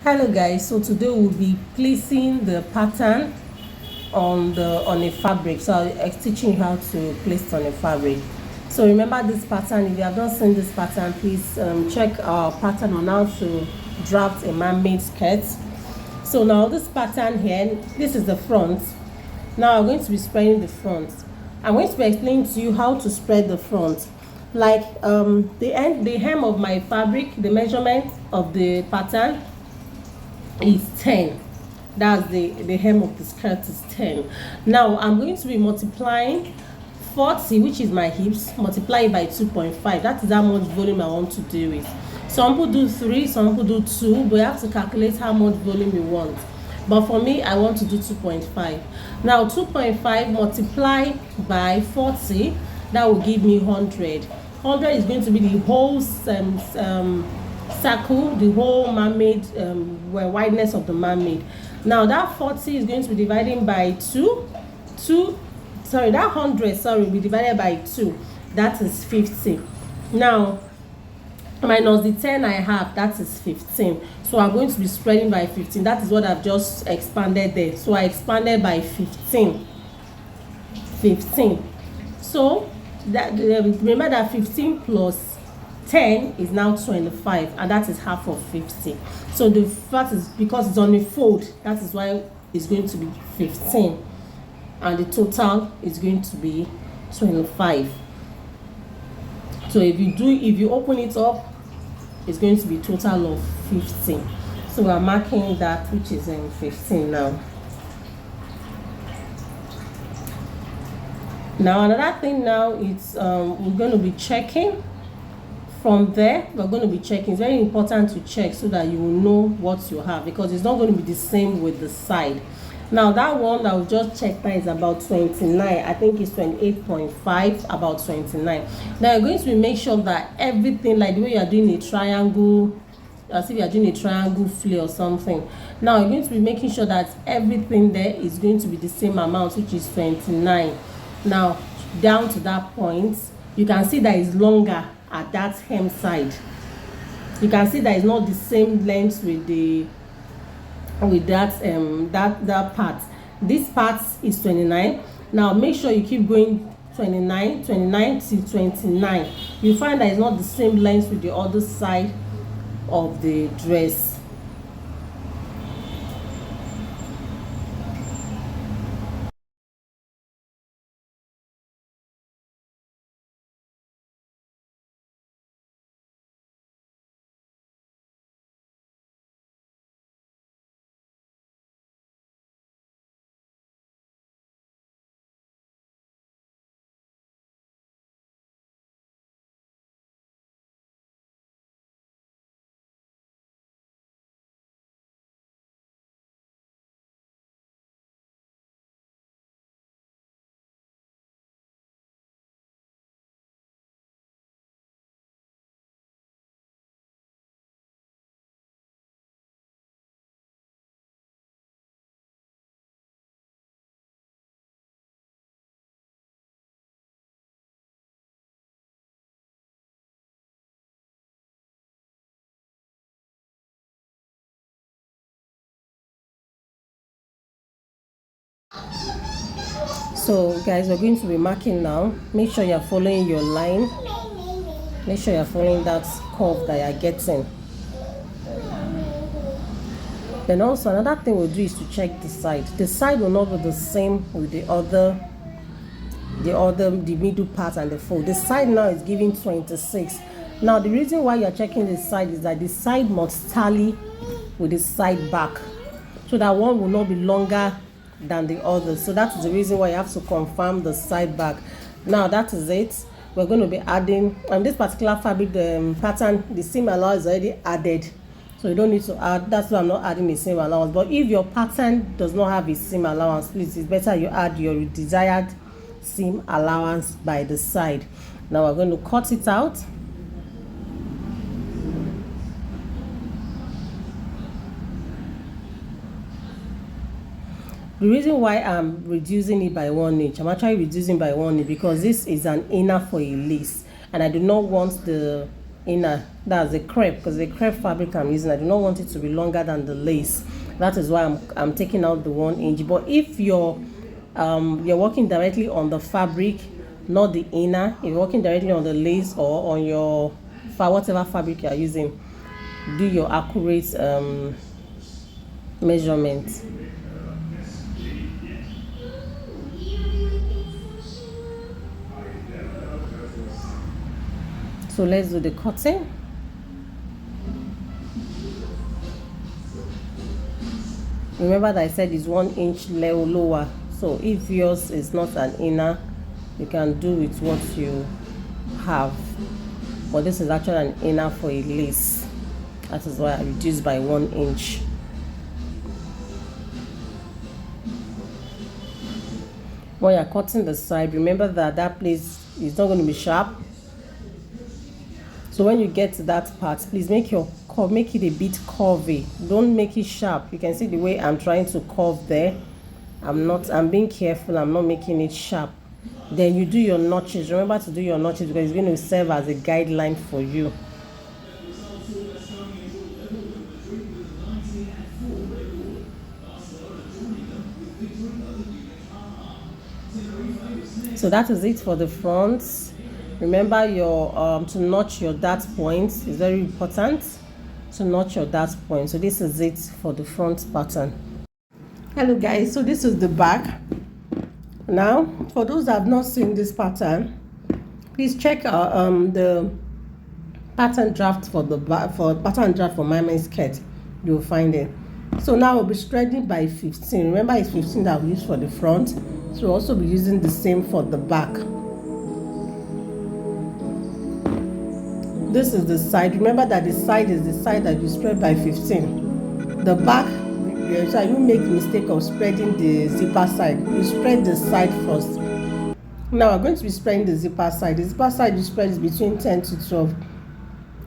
Hello guys, so today we'll be placing the pattern on a fabric. So I'll teaching you how to place it on a fabric. So remember this pattern. If you have not seen this pattern, please check our pattern on how to draft a man-made skirt. So now this pattern here, this is the front. Now I'm going to be spreading the front. I'm going to be explaining to you how to spread the front. Like the hem of my fabric, the measurement of the pattern is 10. That's the hem of the skirt is 10. Now I'm going to be multiplying 40, which is my hips, multiply it by 2.5. That is how much volume I want to do with. Some people do 3, some people do 2, but you have to calculate how much volume you want. But for me, I want to do 2.5. Now 2.5 multiply by 40, that will give me 100. 100 is going to be the whole circle, the whole mermaid wideness of the mermaid. Now that 40 is going to be divided by 2. That 100 will be divided by 2. That is 50. Now minus the 10 I have, that is 15. So I'm going to be spreading by 15. That is what I've just expanded there. So I expanded by 15. So that remember that 15 plus 10 is now 25, and that is half of 50. So the fact is, because it's on a fold, that is why it's going to be 15, and the total is going to be 25. So if you open it up, it's going to be total of 15. So we're marking that, which is 15 now. Now another thing now is we're going to be checking from there. We're going to be checking. It's very important to check so that you will know what you have, because it's not going to be the same with the side. Now that one that we just checked that is about 29. I think it's 28.5, about 29. Now you're going to make sure that everything, like the way you are doing a triangle, as if you are doing a triangle flare or something. Now you're going to be making sure that everything there is going to be the same amount, which is 29. Now down to that point, you can see that it's longer at that hem side. You can see that it's not the same length with that part. This part is 29. Now make sure you keep going 29 to 29. You find that it's not the same length with the other side of the dress. So guys, we're going to be marking now. Make sure you're following your line. Make sure you're following that curve that you're getting. Then also another thing we'll do is to check the side. The side will not be the same with the middle part and the fold. The side now is giving 26. Now the reason why you're checking the side is that the side must tally with the side back, so that one will not be longer than the other. So that is the reason why you have to confirm the side back. Now that is it. We're going to be adding on this particular fabric, the pattern, the seam allowance is already added, so you don't need to add. That's why I'm not adding a seam allowance. But if your pattern does not have a seam allowance, please, it's better you add your desired seam allowance by the side. Now we're going to cut it out. The reason why I'm reducing it by 1 inch, I'm actually reducing by 1 inch because this is an inner for a lace, and I do not want the inner. That's the crepe, because the crepe fabric I'm using, I do not want it to be longer than the lace. That is why I'm taking out the 1 inch. But if you're working directly on the fabric, not the inner, if you're working directly on the lace or on your whatever fabric you're using, do your accurate measurement. So let's do the cutting. Remember that I said it's 1 inch lower. So if yours is not an inner, you can do with what you have. But this is actually an inner for a lace. That is why I reduced by 1 inch. When you're cutting the side, remember that place is not going to be sharp. So when you get to that part, please make it a bit curvy. Don't make it sharp. You can see the way I'm trying to curve there. I'm being careful. I'm not making it sharp. Then you do your notches. Remember to do your notches, because it's going to serve as a guideline for you. So that is it for the front. Remember your to notch your dart point is very important. To notch your dart point. So this is it for the front pattern. Hello guys, so this is the back. Now for those that have not seen this pattern, please check the pattern draft for the back, for pattern draft for mermaid skirt. You'll find it. So now we'll be spreading by 15. Remember it's 15 that we use for the front, so we'll also be using the same for the back. This is the side. Remember that the side is the side that you spread by 15. The back, so you make the mistake of spreading the zipper side. You spread the side first. Now we're going to be spreading the zipper side. The zipper side you spread is between 10 to 12.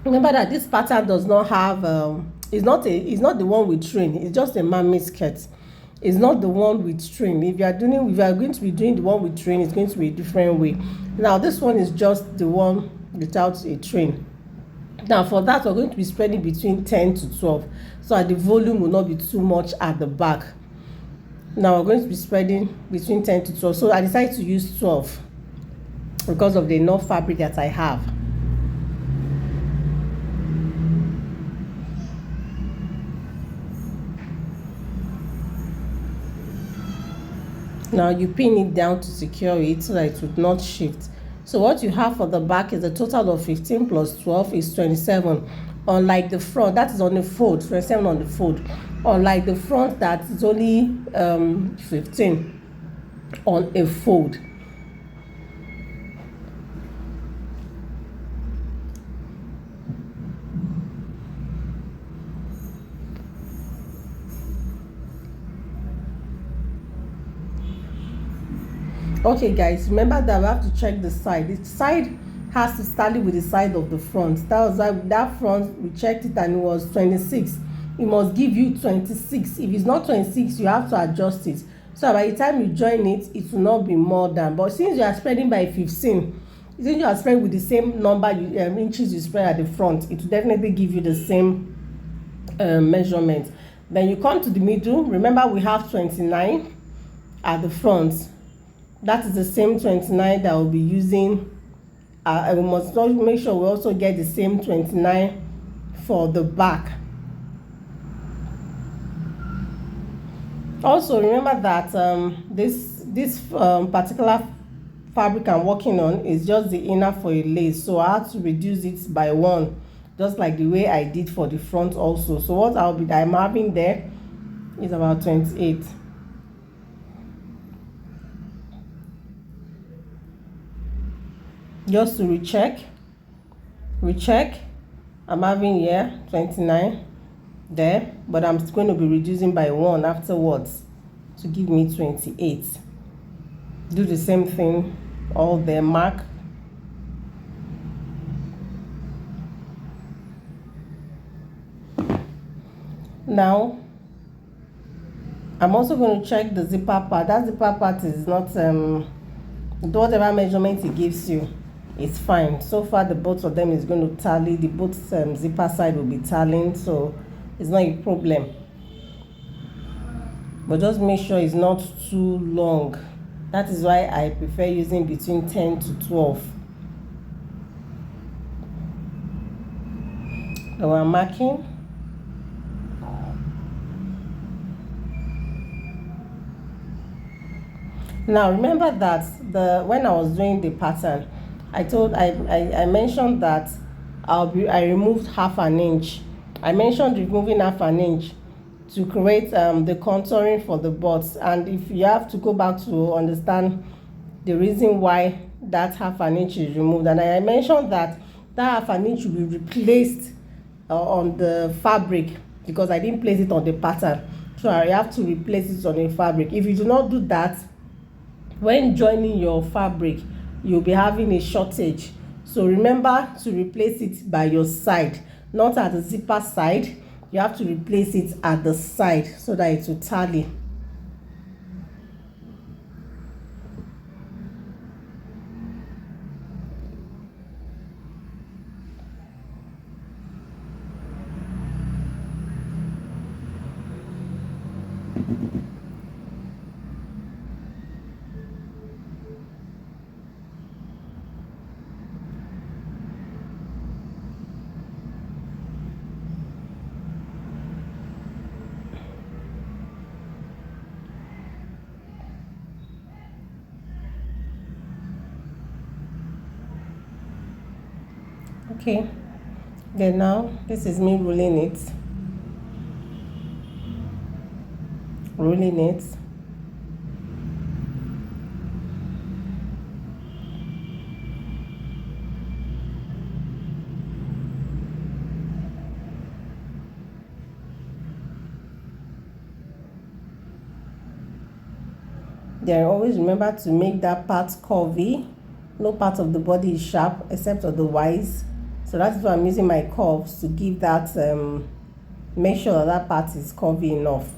Remember that this pattern does not have it's not the one with train. It's just a mermaid skirt. It's not the one with train. If you are going to be doing the one with train, it's going to be a different way. Now this one is just the one without a train. Now for that, we're going to be spreading between 10 to 12, so that the volume will not be too much at the back. Now we're going to be spreading between 10 to 12. So I decided to use 12 because of the enough fabric that I have. Now you pin it down to secure it so that it would not shift. So what you have for the back is a total of 15 plus 12 is 27. Unlike the front, that is on the fold, 27 on the fold. Unlike the front, that is only 15 on a fold. Okay guys, remember that we have to check the side. The side has to tally with the side of the front. That was that front, we checked it and it was 26. It must give you 26. If it's not 26, you have to adjust it, so by the time you join it, it will not be more than. But since you are spreading by 15, since you are spreading with the same number inches you spread at the front, it will definitely give you the same measurement. Then you come to the middle. Remember we have 29 at the front. That is the same 29 that we'll be using. We must make sure we also get the same 29 for the back. Also remember that this particular fabric I'm working on is just the inner for a lace, so I have to reduce it by 1, just like the way I did for the front also. So what I'm having there is about 28. Just to recheck, I'm having here 29 there, but I'm going to be reducing by 1 afterwards to give me 28. Do the same thing all there, mark. Now I'm also going to check the zipper part. That zipper part is not whatever measurement it gives you. it's fine. So far the both of them is going to tally, the both zipper side will be tallying, so it's not a problem. But just make sure it's not too long. That is why I prefer using between 10 to 12. Now we're marking. Now remember that when I was doing the pattern, I mentioned that I removed half an inch. I mentioned removing half an inch to create the contouring for the bots, and if you have to go back to understand the reason why that half an inch is removed, and I mentioned that half an inch will be replaced on the fabric, because I didn't place it on the pattern, so I have to replace it on the fabric. If you do not do that, when joining your fabric, you'll be having a shortage. So remember to replace it by your side, not at the zipper side. You have to replace it at the side so that it will tally. Okay, then now this is me rolling it. Then always remember to make that part curvy. No part of the body is sharp except otherwise. So that's why I'm using my curves to give that, make sure that part is curvy enough.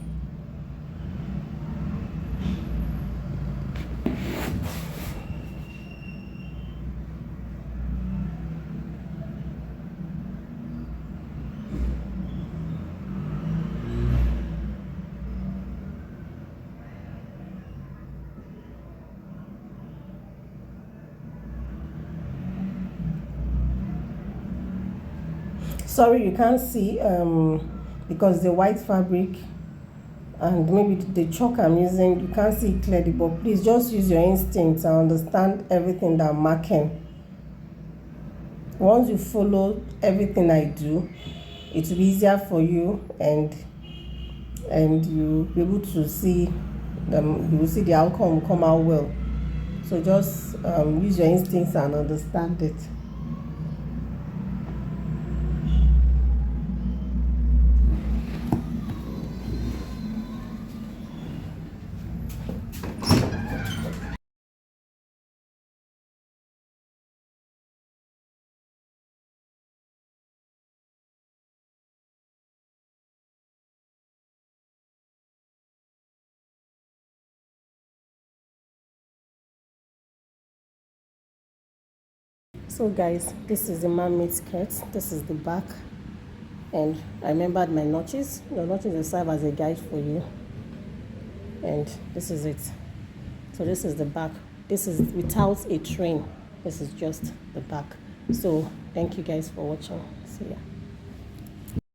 Sorry, you can't see because the white fabric and maybe the chalk I'm using, you can't see clearly, but please just use your instinct and understand everything that I'm marking. Once you follow everything I do, it will be easier for you, and you'll be able to see you will see the outcome will come out well. So just use your instincts and understand it. So guys, this is the mermaid skirt. This is the back, and I remembered my notches. The notches will serve as a guide for you, and this is it. So this is the back. This is without a train. This is just the back. So thank you guys for watching. See ya.